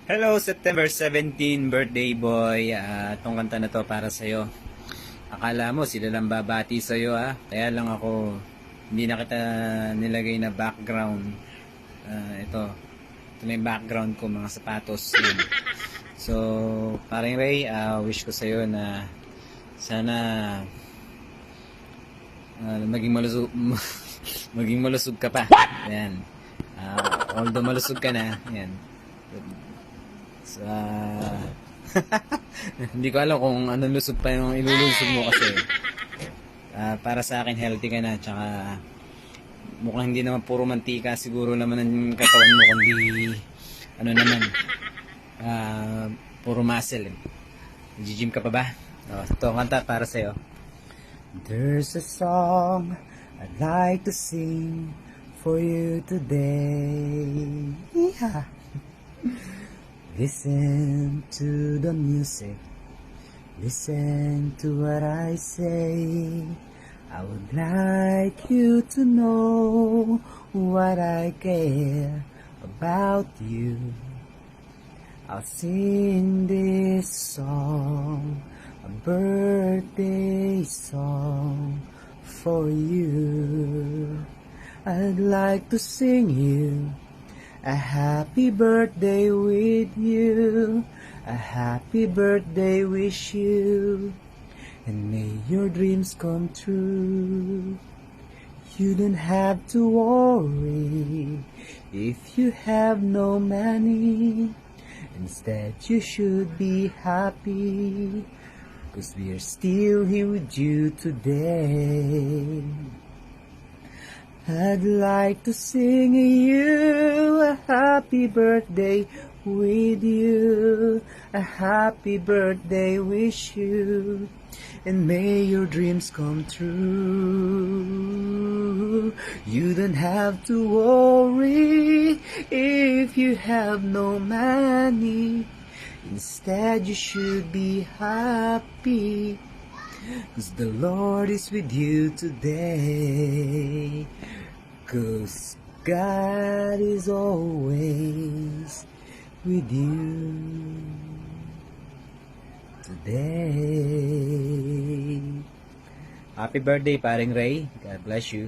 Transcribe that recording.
Hello, September 17, birthday boy. Itong kanta na to para sa'yo. Akala mo sila lang babati sa'yo Kaya lang ako, hindi na kita nilagay na background. Ito na yung background ko, mga sapatos. Yun. So, paring Ray, wish ko sa'yo na sana maging malusog, maging malusog ka pa. Yan. Although malusog ka na, yan. So, hindi ko alam kung anong lusog pa yung ilulusog mo kasi para sa akin healthy ka na, tsaka mukhang hindi naman puro mantika siguro naman ang katawan mo, kundi ano naman, puro muscle Nag-gym ka pa ba? Ito kanta para sa'yo. There's a song I'd like to sing for you today. Yeah. Listen to the music, listen to what I say. I would like you to know what I care about you. I'll sing this song, a birthday song for you. I'd like to sing you a happy birthday with you, a happy birthday wish you, and may your dreams come true. You don't have to worry if you have no money. Instead you should be happy, 'cause we are still here with you today. I'd like to sing you a happy birthday with you, a happy birthday wish you, and may your dreams come true. You don't have to worry if you have no money. Instead you should be happy, 'cause the Lord is with you today. 'Cause God is always with you today. Happy birthday, paring Ray. God bless you.